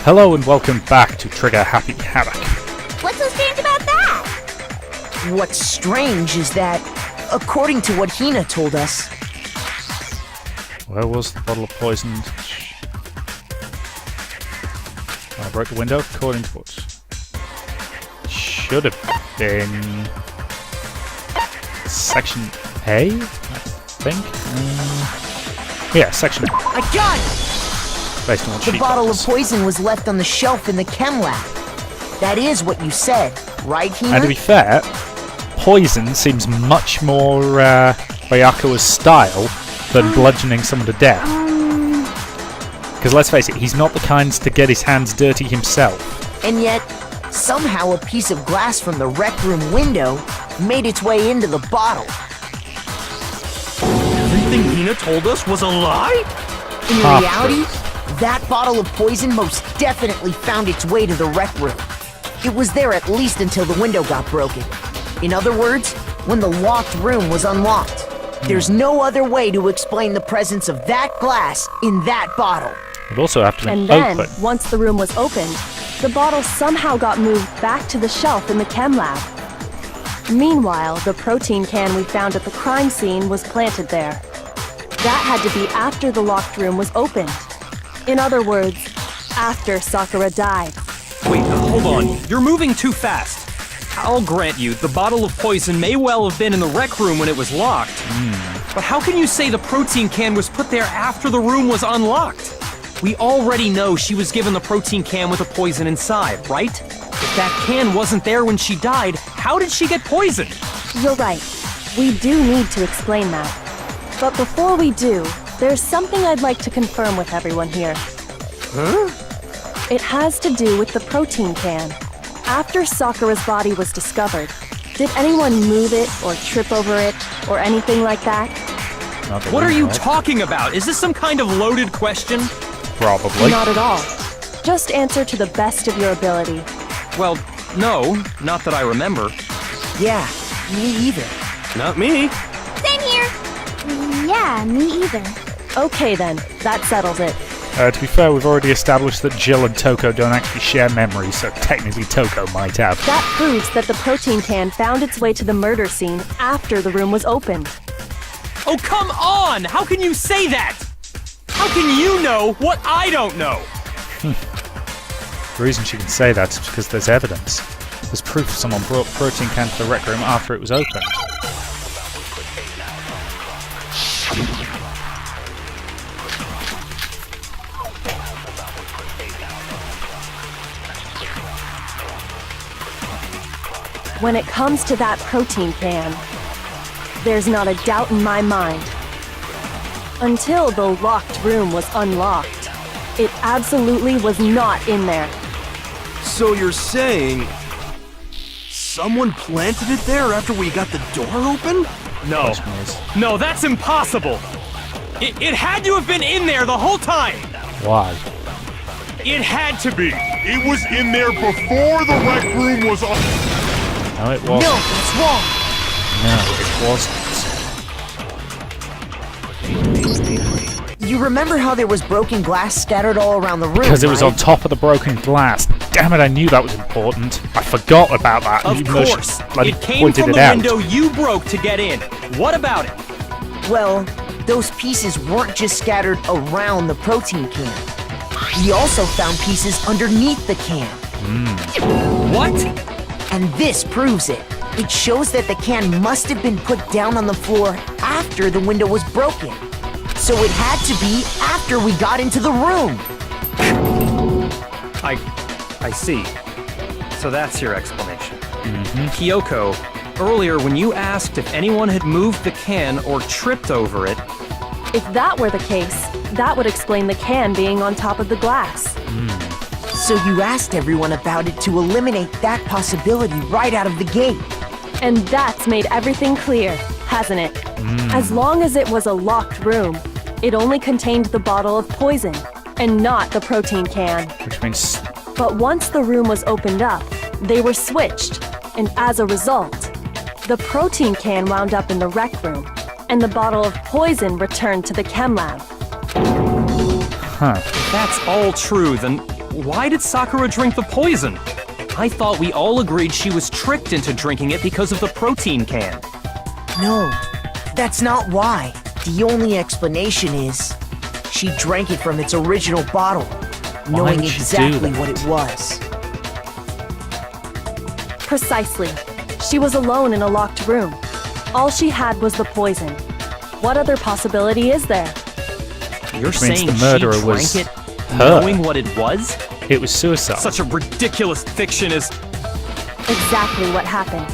Hello and welcome back to Trigger Happy Havoc. What's so strange about that? What's strange is that, according to what Hina told us... Where was the bottle of poison? I broke the window, according to what should have been section A, I think. Yeah, section A. I got it! Based on what The she bottle told of us. poison was left on the shelf in the chem lab. That is what you said, right, Hina? And to be fair, poison seems much more Bayakawa's style than bludgeoning someone to death. Because let's face it, he's not the kind to get his hands dirty himself. And yet, somehow a piece of glass from the rec room window made its way into the bottle. Everything Hina told us was a lie? In Half reality, that bottle of poison most definitely found its way to the rec room. It was there at least until the window got broken. In other words, when the locked room was unlocked. There's no other way to explain the presence of that glass in that bottle. It'd also have to be And then, open. once the room was opened, the bottle somehow got moved back to the shelf in the chem lab. Meanwhile, the protein can we found at the crime scene was planted there. That had to be after the locked room was opened. In other words, after Sakura died. Wait, hold on. You're moving too fast. I'll grant you, the bottle of poison may well have been in the rec room when it was locked. But how can you say the protein can was put there after the room was unlocked? We already know she was given the protein can with the poison inside, right? If that can wasn't there when she died, how did she get poisoned? You're right. We do need to explain that. But before we do, there's something I'd like to confirm with everyone here. Huh? It has to do with the protein can. After Sakura's body was discovered, did anyone move it or trip over it or anything like that? Not that What we are you know of. talking about? Is this some kind of loaded question? Probably. Not at all. Just answer to the best of your ability. Well, no, not that I remember. Yeah, me either. Not me. Same here. Yeah, me either. Okay then, that settles it. To be fair, we've already established that Jill and Toko don't actually share memories, so technically Toko might have. That proves that the protein can found its way to the murder scene after the room was opened. Oh, come on! How can you say that? How can you know what I don't know? The reason she can say that is because there's evidence. There's proof someone brought protein can to the rec room after it was opened. When it comes to that protein can, there's not a doubt in my mind. Until the locked room was unlocked, it absolutely was not in there. So you're saying someone planted it there after we got the door open? No. Question is, No, that's impossible! It had to have been in there the whole time! why? It had to be! It was in there before the rec room was on. No, it wasn't. No, that's wrong. No, it wasn't. You remember how there was broken glass scattered all around the room, Because it was on right? top of the broken glass. Damn it, I knew that was important. I forgot about that. Of even though she course! bloody It came pointed from it the out. window you broke to get in. What about it? Well, those pieces weren't just scattered around the protein can. We also found pieces underneath the can. What? And this proves it. It shows that the can must have been put down on the floor after the window was broken. So it had to be after we got into the room. I see. So that's your explanation. Kyoko, earlier when you asked if anyone had moved the can or tripped over it, If that were the case, that would explain the can being on top of the glass. So you asked everyone about it to eliminate that possibility right out of the gate. And that's made everything clear, hasn't it? As long as it was a locked room, it only contained the bottle of poison, and not the protein can. Which means But once the room was opened up, they were switched, and as a result, the protein can wound up in the rec room, and the bottle of poison returned to the chem lab. Huh. if that's all true, then why did Sakura drink the poison? I thought we all agreed she was tricked into drinking it because of the protein can. No, that's not why. The only explanation is she drank it from its original bottle, knowing would she do exactly that? what it was. Precisely. She was alone in a locked room. All she had was the poison. What other possibility is there? You're Which means saying the murderer she drank was it her. knowing what it was? It was suicide. Such a ridiculous fiction is... Exactly what happened.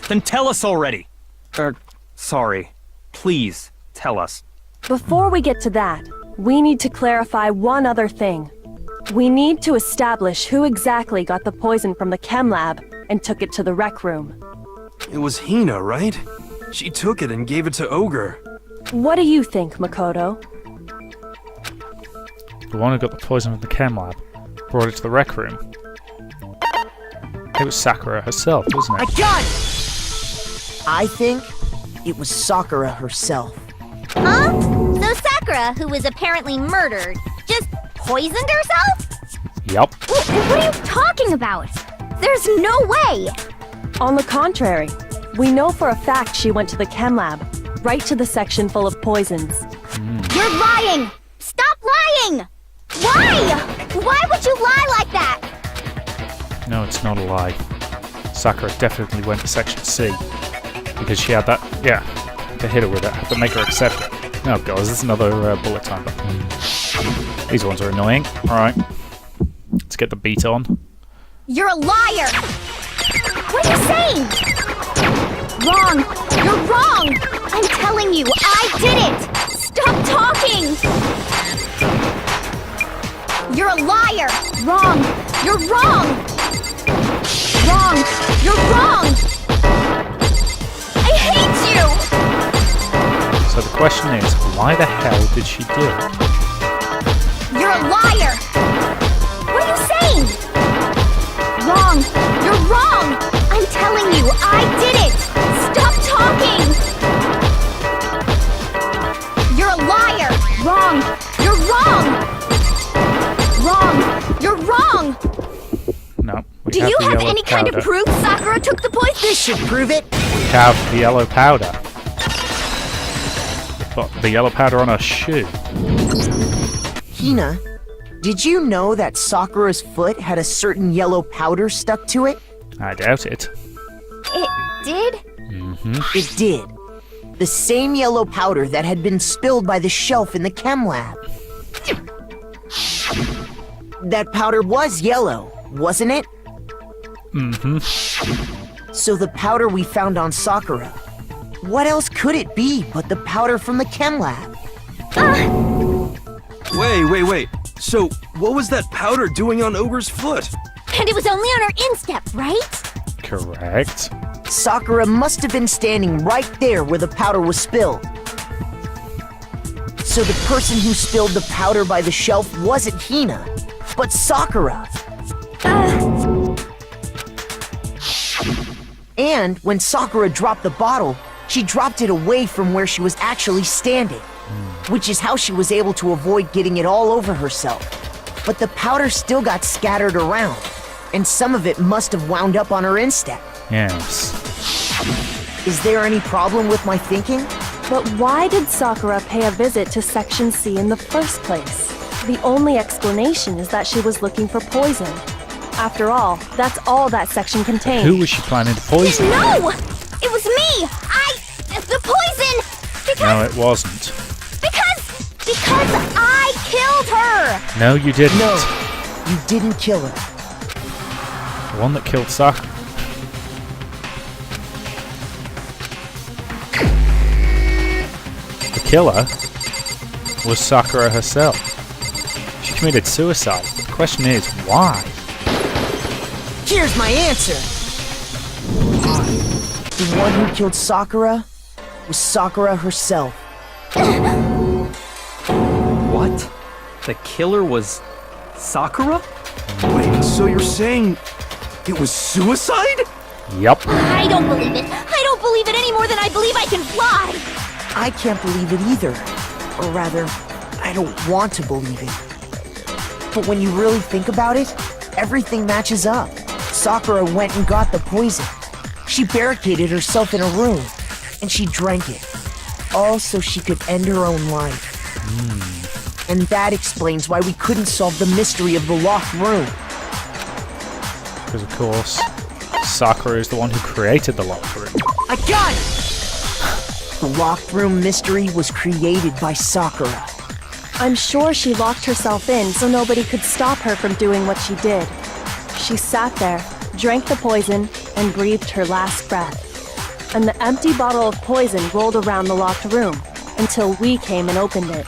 Then tell us already. Sorry. Please, tell us. Before we get to that, we need to clarify one other thing. We need to establish who exactly got the poison from the chem lab and took it to the rec room. It was Hina, right? She took it and gave it to Ogre. What do you think, Makoto? The one who got the poison from the chem lab brought it to the rec room. It was Sakura herself, wasn't I it? got it! I think it was Sakura herself. Huh? So Sakura, who was apparently murdered, just poisoned herself? Yup. What are you talking about? There's no way! On the contrary, we know for a fact she went to the chem lab, right to the section full of poisons. You're lying! Stop lying! Why? Why would you lie like that? No, it's not a lie. Sakura definitely went to section C. Because she had that, yeah, to hit her with it, had to make her accept it. Oh god, there's another bullet time. These ones are annoying. Alright. Let's get the beat on. You're a liar! What are you saying? Wrong! You're wrong! I'm telling you, I did it! Stop talking! You're a liar! Wrong! You're wrong! Wrong! You're wrong! I hate you! So the question is, why the hell did she do it? You're a liar! What are you saying? Wrong! You're wrong! I'm telling you, I did it! Stop talking! You're a liar! Wrong! You're wrong! Wrong! You're wrong! No. We Do you the have yellow any kind of powder. proof Sakura took the poison? This should prove it. We have the yellow powder. But the yellow powder on her shoe. Hina, did you know that Sakura's foot had a certain yellow powder stuck to it? I doubt it. It did? It did. The same yellow powder that had been spilled by the shelf in the chem lab. That powder was yellow, wasn't it? So the powder we found on Sakura, what else could it be but the powder from the chem lab? Wait. So, what was that powder doing on Ogre's foot? And it was only on her instep, right? Correct. Sakura must have been standing right there where the powder was spilled. So the person who spilled the powder by the shelf wasn't Hina, but Sakura. And when Sakura dropped the bottle, she dropped it away from where she was actually standing, which is how she was able to avoid getting it all over herself. But the powder still got scattered around, and some of it must have wound up on her instep. Yes. Is there any problem with my thinking? But why did Sakura pay a visit to Section C in the first place? The only explanation is that she was looking for poison. After all, that's all that section contained. Who was she planning to poison? No! It was me! The poison! Because... No, it wasn't. Because I killed her! No, you didn't. No, you didn't kill her. The one that killed Sakura. The killer was Sakura herself. She committed suicide. The question is, why? Here's my answer. The one who killed Sakura was Sakura herself. What? The killer was Sakura? Wait, so you're saying it was suicide? Yup. I don't believe it. I don't believe it any more than I believe I can fly! I can't believe it either. Or rather, I don't want to believe it. But when you really think about it, everything matches up. Sakura went and got the poison. She barricaded herself in a room, and she drank it. All so she could end her own life. And that explains why we couldn't solve the mystery of the locked room. Because, of course, Sakura is the one who created the locked room. I got it! The locked room mystery was created by Sakura. I'm sure she locked herself in so nobody could stop her from doing what she did. She sat there, drank the poison, and breathed her last breath. And the empty bottle of poison rolled around the locked room until we came and opened it.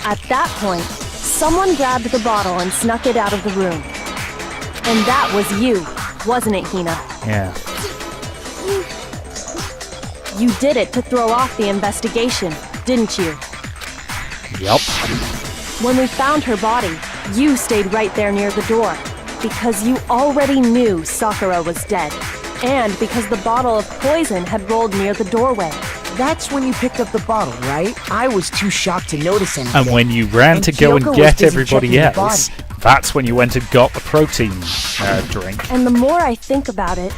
At that point, someone grabbed the bottle and snuck it out of the room. And that was you, wasn't it, Hina? Yeah. You did it to throw off the investigation, didn't you? Yup. When we found her body, you stayed right there near the door, because you already knew Sakura was dead, and because the bottle of poison had rolled near the doorway. That's when you picked up the bottle, right? I was too shocked to notice anything. And when you ran to go and Kyoko was get busy everybody checking the else, body. that's when you went and got the protein drink. And the more I think about it,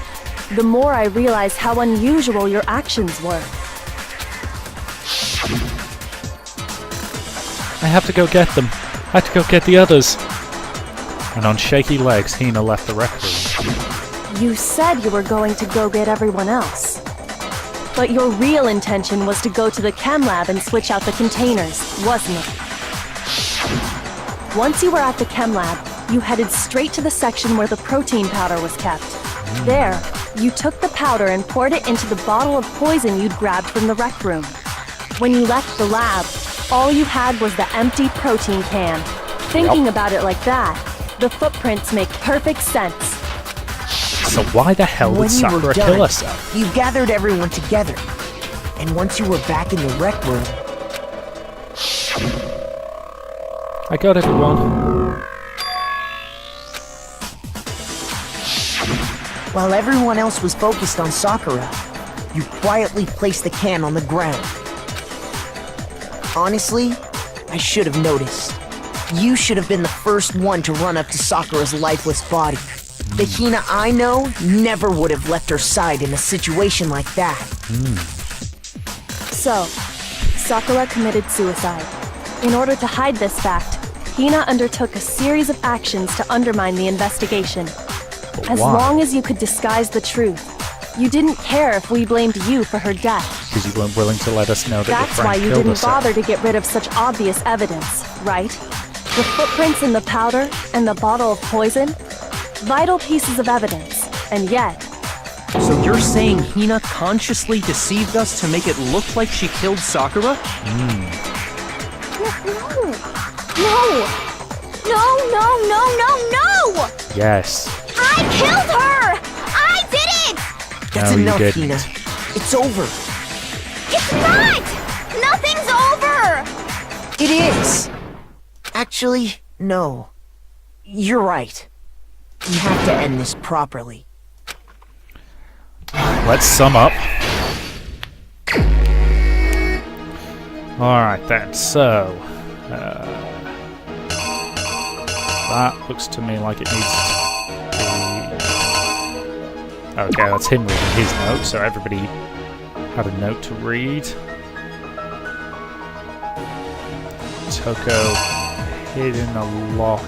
the more I realize how unusual your actions were. I have to go get them. I have to go get the others. And on shaky legs, Hina left the rec room. You said you were going to go get everyone else. But your real intention was to go to the chem lab and switch out the containers, wasn't it? Once you were at the chem lab, you headed straight to the section where the protein powder was kept. There, you took the powder and poured it into the bottle of poison you'd grabbed from the rec room. When you left the lab, all you had was the empty protein can. Thinking about it like that, the footprints make perfect sense. So why the hell did When you were Sakura done, kill herself? you gathered everyone together. And once you were back in the rec room, I got everyone. while everyone else was focused on Sakura, you quietly placed the can on the ground. Honestly, I should have noticed. You should have been the first one to run up to Sakura's lifeless body. The Hina I know never would have left her side in a situation like that. So, Sakura committed suicide. In order to hide this fact, Hina undertook a series of actions to undermine the investigation. But As why? long as you could disguise the truth, you didn't care if we blamed you for her death. Because you weren't willing to let us know that your That's friend why you killed didn't herself. bother to get rid of such obvious evidence, right? The footprints in the powder and the bottle of poison? Vital pieces of evidence, and yet, So you're saying Hina consciously deceived us to make it look like she killed Sakura? No! Yes. I killed her! I did it! That's No, you enough, didn't. Hina. It's over. It's not! Nothing's over! It is! Actually, no. You're right. We have to end this properly. Let's sum up. Alright then, so... that looks to me like it needs to be... Okay, that's him reading his note, so everybody had a note to read. Toko hid in the locker.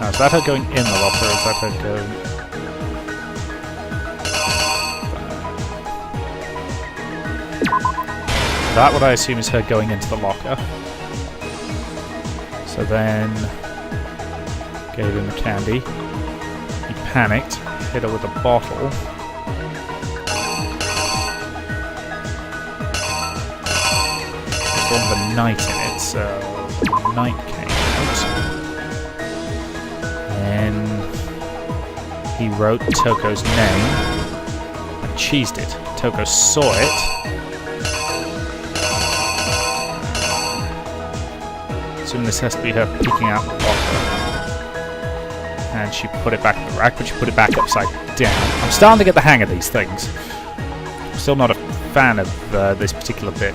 Now, is that her going in the locker, or is that her going... That, what I assume, is her going into the locker. So then... gave him the candy. He panicked, hit her with a bottle. There's one with a knight in it, so... the knight came out. Then... he wrote Toko's name and cheesed it. Toko saw it. Assume this has to be her peeking out the locker. And she put it back in the rack, but she put it back upside down. I'm starting to get the hang of these things. I'm still not a fan of this particular bit.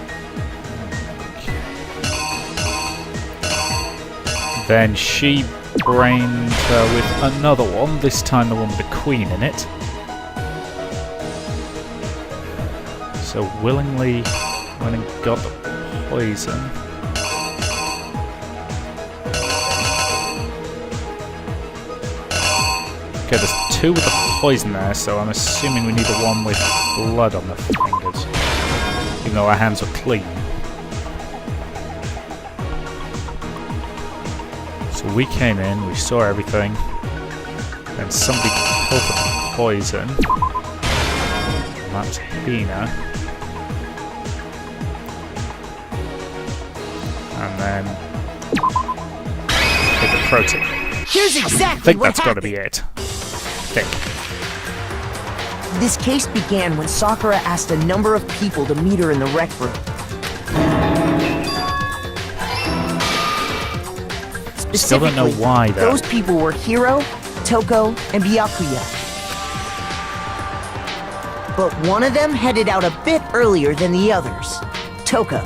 Then she brained her with another one, this time the one with the queen in it. So willingly went and got the poison. Okay, there's two with the poison there, so I'm assuming we need the one with blood on the fingers. Even though our hands are clean. So we came in, we saw everything, and somebody killed the poison. And that's Hina. And then hit the protein. Here's I exactly think what that's got to happened. be it. I think. This case began when Sakura asked a number of people to meet her in the rec room. Still don't know Specifically, why, though. those people were Hiro, Toko, and Byakuya. But one of them headed out a bit earlier than the others, Toko.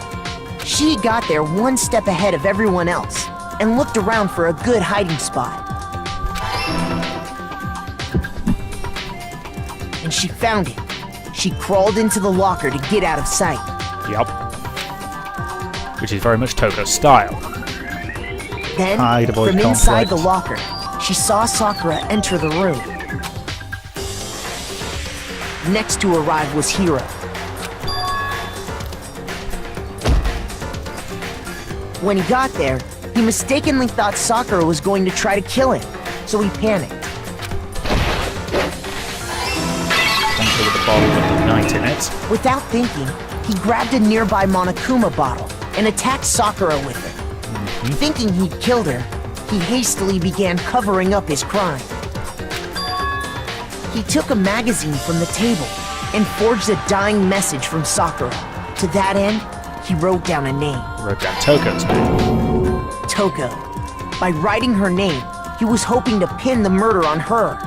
She got there one step ahead of everyone else and looked around for a good hiding spot. And she found it. She crawled into the locker to get out of sight. Yup. Which is very much Toko's style. Then, Hide, avoid from inside the conflict. locker, she saw Sakura enter the room. Next to arrive was Hiro. When he got there, he mistakenly thought Sakura was going to try to kill him, so he panicked. With the bottle with the night in it. Without thinking, he grabbed a nearby Monokuma bottle and attacked Sakura with it. Thinking he'd killed her, he hastily began covering up his crime. He took a magazine from the table and forged a dying message from Sakura. To that end, he wrote down a name. Wrote down Toko's name. Toko. By writing her name, he was hoping to pin the murder on her.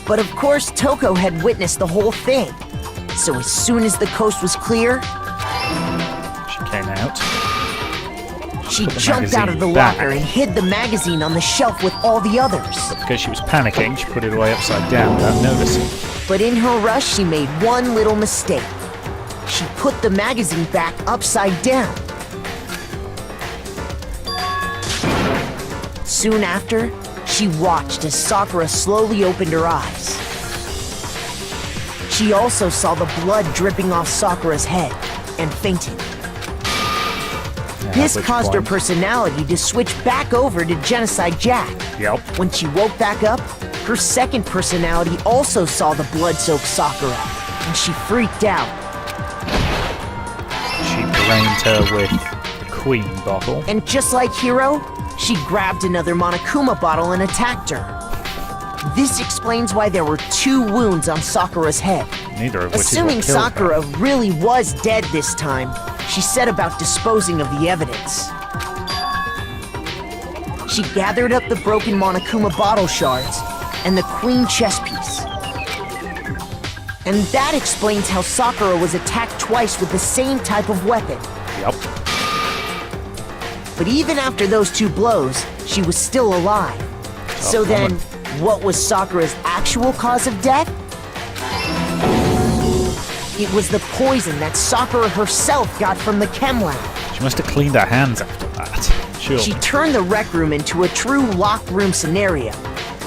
But of course, Toko had witnessed the whole thing. So as soon as the coast was clear, She came out. she Put the jumped out of the magazine back. locker and hid the magazine on the shelf with all the others. But because she was panicking, she put it away upside down without noticing. But in her rush, she made one little mistake. She put the magazine back upside down. Soon after, she watched as Sakura slowly opened her eyes. She also saw the blood dripping off Sakura's head and fainted. At This which caused her point- personality to switch back over to Genocide Jack. Yep. When she woke back up, her second personality also saw the blood-soaked Sakura, and she freaked out. She brained her with the queen bottle. And just like Hiro, she grabbed another Monokuma bottle and attacked her. This explains why there were 2 wounds on Sakura's head. Neither of which Assuming is what killed Sakura her. really was dead this time, she set about disposing of the evidence. She gathered up the broken Monokuma bottle shards and the queen chess piece. And that explains how Sakura was attacked twice with the same type of weapon. Yep. But even after those 2 blows, she was still alive. So then, what was Sakura's actual cause of death? It was the poison that Sakura herself got from the chem lab. She must have cleaned her hands after that. Sure. She turned the rec room into a true locked room scenario,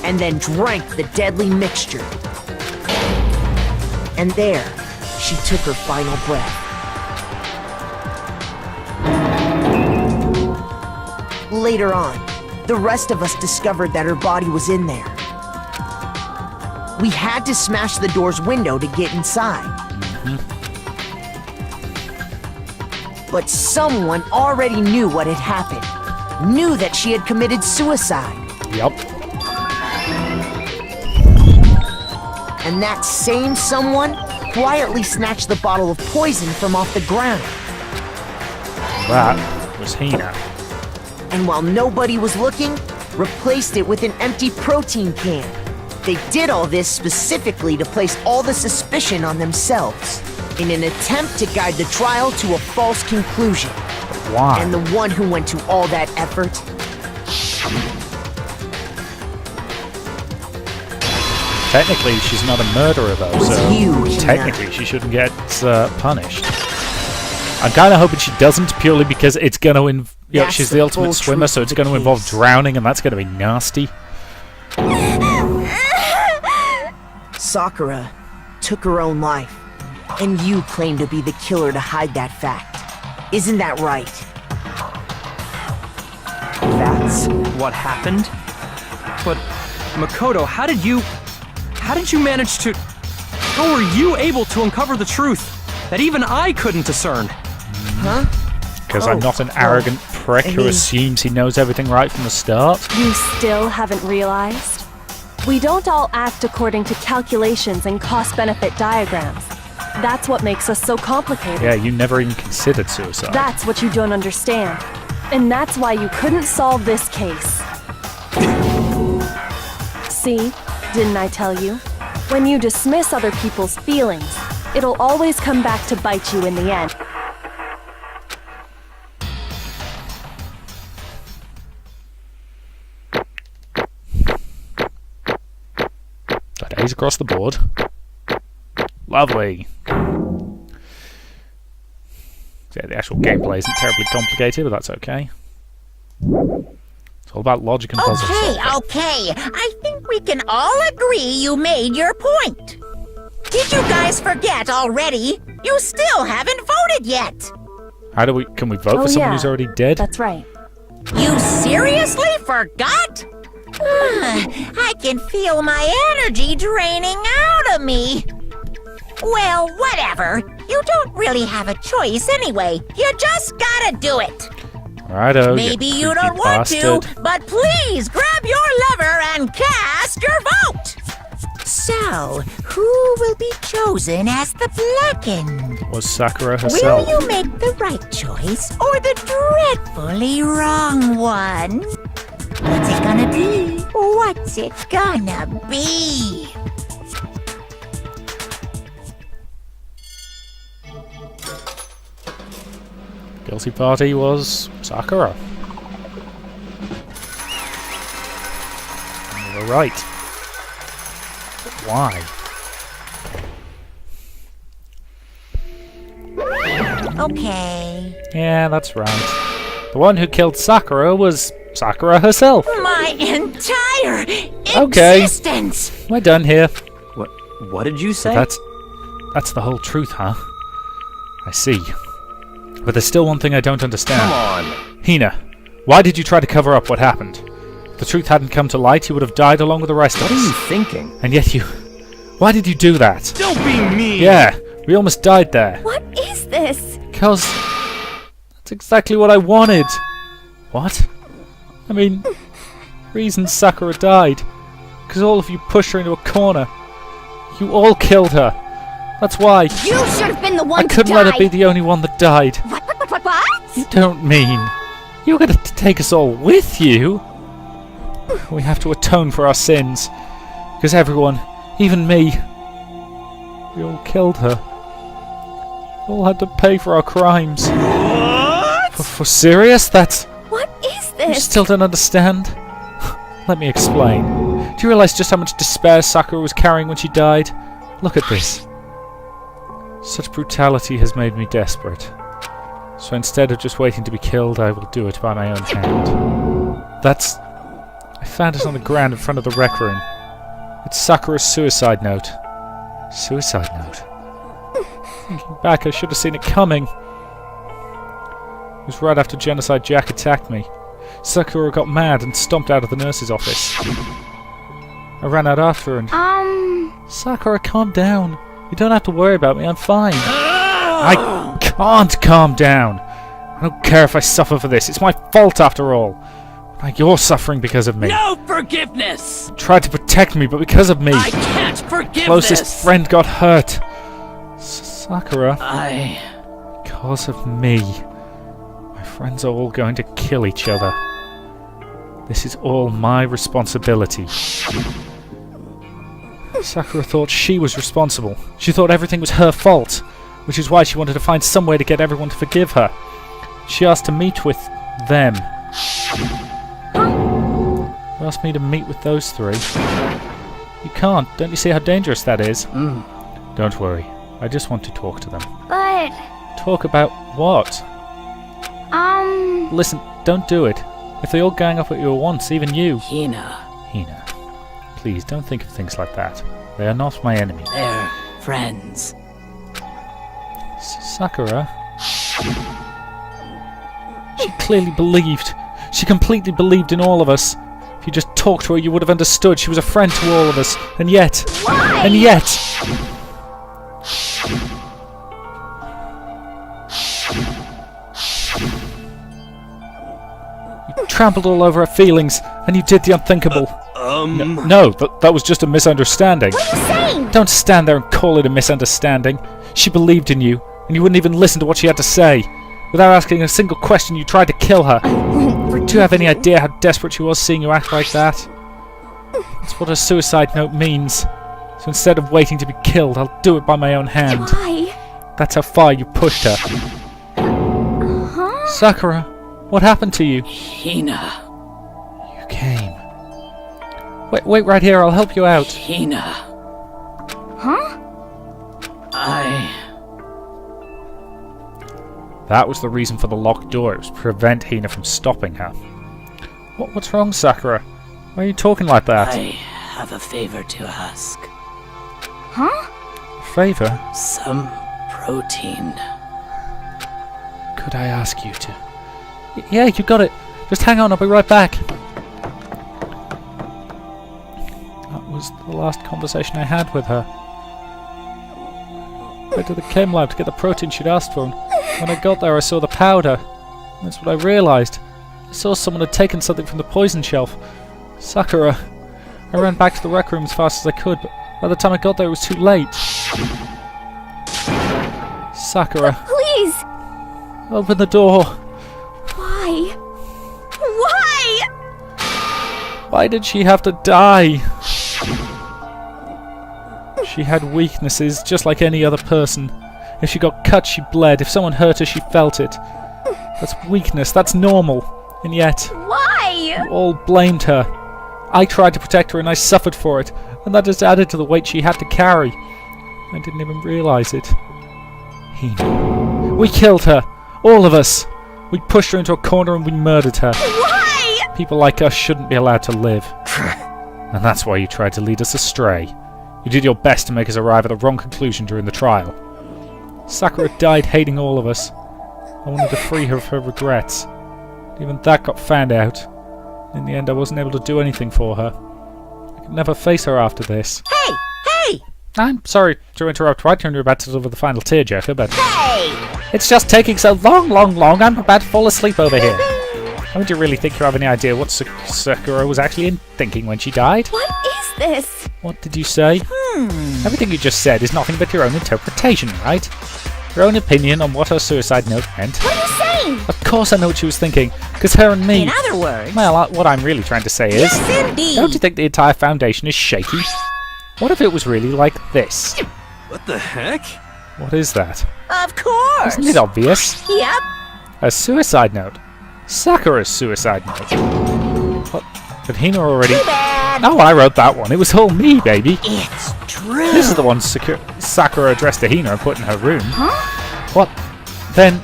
and then drank the deadly mixture. And there, she took her final breath. Later on, the rest of us discovered that her body was in there. We had to smash the door's window to get inside. But someone already knew what had happened. Knew that she had committed suicide. Yep. And that same someone quietly snatched the bottle of poison from off the ground. That was Hina. And while nobody was looking, replaced it with an empty protein can. They did all this specifically to place all the suspicion on themselves, in an attempt to guide the trial to a false conclusion. Why? And the one who went to all that effort? Technically, she's not a murderer, though, Was so you, Hina. technically she shouldn't get punished. I'm kind of hoping she doesn't, purely because it's going to That's she's the the ultimate full swimmer, truth so of it's the going to involve case. drowning, and that's going to be nasty. Sakura took her own life, and you claim to be the killer to hide that fact. Isn't that right? That's what happened? But, Makoto, how did you manage to... How were you able to uncover the truth that even I couldn't discern? Huh? Because I'm not an arrogant prick who mean- assumes he knows everything right from the start. You still haven't realized? We don't all act according to calculations and cost-benefit diagrams. That's what makes us so complicated. Yeah, you never even considered suicide. That's what you don't understand. And that's why you couldn't solve this case. See? Didn't I tell you? When you dismiss other people's feelings, it'll always come back to bite you in the end. Got A's across the board. Lovely. Yeah, the actual gameplay isn't terribly complicated, but that's okay. It's all about logic and puzzle solving. Okay. I think we can all agree you made your point. Did you guys forget already? You still haven't voted yet. How do we? Can we vote Oh, for someone yeah. who's already dead? That's right. You seriously forgot? I can feel my energy draining out of me. Well, whatever. You don't really have a choice anyway. You just gotta do it. Righto. Maybe you creepy don't want bastard. to, but please grab your lever and cast your vote. So, who will be chosen as the blackened? Was Sakura herself? Will you make the right choice or the dreadfully wrong one? What's it gonna be? What's it gonna be? Guilty party was Sakura. You were right. But why? Okay. Yeah, that's right. The one who killed Sakura was Sakura herself. My entire Okay. existence! We're done here. What did you say? That's the whole truth, huh? I see. But there's still one thing I don't understand. Come on. Hina, why did you try to cover up what happened? If the truth hadn't come to light, you would have died along with the rest What of are you us. thinking? And yet you... Why did you do that? Don't be mean! Yeah, we almost died there. What is this? Because... That's exactly what I wanted. What? I mean... Reason Sakura died. Because all of you pushed her into a corner. You all killed her. That's why. You should have been the one I couldn't to let die. her be the only one that died. What? You don't mean... You were going to take us all with you? We have to atone for our sins. Because everyone, even me, we all killed her. We all had to pay for our crimes. What? For serious? That's... What is You this? still don't understand? Let me explain. Do you realize just how much despair Sakura was carrying when she died? Look at this. Such brutality has made me desperate. So instead of just waiting to be killed, I will do it by my own hand. That's... I found it on the ground in front of the rec room. It's Sakura's suicide note. Suicide note? Thinking back, I should have seen it coming. It was right after Genocide Jack attacked me. Sakura got mad and stomped out of the nurse's office. I ran out after her and... Sakura, calm down. You don't have to worry about me, I'm fine. I can't calm down. I don't care if I suffer for this. It's my fault after all. Like you're suffering because of me. No forgiveness! You tried to protect me, but because of me. I can't forgive Closest this! friend got hurt. Sakura, I... because of me. My friends are all going to kill each other. This is all my responsibility. Sakura thought she was responsible. She thought everything was her fault, which is why she wanted to find some way to get everyone to forgive her. She asked to meet with them. She asked me to meet with those three. You can't. Don't you see how dangerous that is? Don't worry. I just want to talk to them. But, Talk about what? Listen, don't do it. If they all gang up at you at once, even you. Hina, Hina, please don't think of things like that. They are not my enemy. they're friends. Sakura? She clearly believed. She completely believed in all of us. If you just talked to her, you would have understood. She was a friend to all of us. And yet... why? And yet... You trampled all over her feelings, and you did the unthinkable. No, that was just a misunderstanding. What are you saying? Don't stand there and call it a misunderstanding. She believed in you, and you wouldn't even listen to what she had to say. Without asking a single question, you tried to kill her. Do you have any idea how desperate she was seeing you act like that? That's what a suicide note means. So instead of waiting to be killed, I'll do it by my own hand. Why? That's how far you pushed her. Sakura, what happened to you? Hina, You came. Wait right here, I'll help you out. Hina. Huh? That was the reason for the locked door. It was to prevent Hina from stopping her. What's wrong, Sakura? Why are you talking like that? I have a favor to ask. Huh? Favor? Some protein. Could I ask you to? Yeah, you got it. Just hang on, I'll be right back. That was the last conversation I had with her. I went to the chem lab to get the protein she'd asked for, and when I got there I saw the powder. That's what I realised. I saw someone had taken something from the poison shelf. Sakura. I ran back to the rec room as fast as I could, but by the time I got there it was too late. Sakura. Please! Open the door. Why? Why? Why did she have to die? She had weaknesses, just like any other person. If she got cut, she bled. If someone hurt her, she felt it. That's weakness. That's normal. And yet, Why? you all blamed her. I tried to protect her and I suffered for it. And that just added to the weight she had to carry. I didn't even realise it. Hina. We killed her. All of us. We pushed her into a corner and we murdered her. Why? People like us shouldn't be allowed to live. And that's why you tried to lead us astray. You did your best to make us arrive at the wrong conclusion during the trial. Sakura died hating all of us. I wanted to free her of her regrets. Even that got found out. In the end, I wasn't able to do anything for her. I could never face her after this. Hey! Hey! I'm sorry to interrupt right when you're about to deliver the final tearjerker, but Hey! it's just taking so long. I'm about to fall asleep over here. Don't you really think you have any idea what Sakura was actually thinking when she died? What is this? What did you say? Everything you just said is nothing but your own interpretation, right? Your own opinion on what her suicide note meant. What are you saying? Of course I know what she was thinking, because her and me... In other words... Well, what I'm really trying to say is... Yes, indeed! Don't you think the entire foundation is shaky? What if it was really like this? What the heck? What is that? Of course! Isn't it obvious? Yep. A suicide note. Sakura's suicide note. What? Did Hina already... Too bad. Oh, I wrote that one. It was all me, baby. It's true. This is the one Sakura addressed to Hina and put in her room. Huh? What? Then...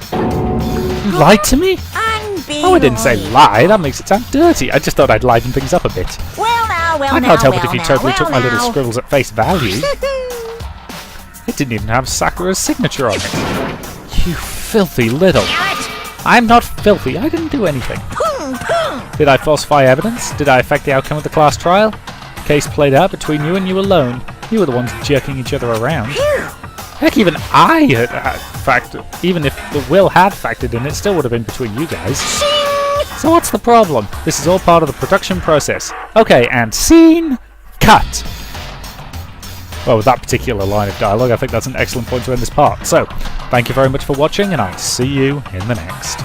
You lied to me? Oh, I didn't say lie. That makes it sound dirty. I just thought I'd liven things up a bit. Well now, I can't help it if you totally took my little scribbles at face value. It didn't even have Sakura's signature on it. You filthy little... Damn it! I'm not filthy. I didn't do anything. Boom, boom. Did I falsify evidence? Did I affect the outcome of the class trial? Case played out between you and you alone. You were the ones jerking each other around. Heck, even I had factored. Even if the will had factored in, it still would have been between you guys. So what's the problem? This is all part of the production process. Okay, and scene cut. Well, with that particular line of dialogue, I think that's an excellent point to end this part. So, thank you very much for watching, and I'll see you in the next.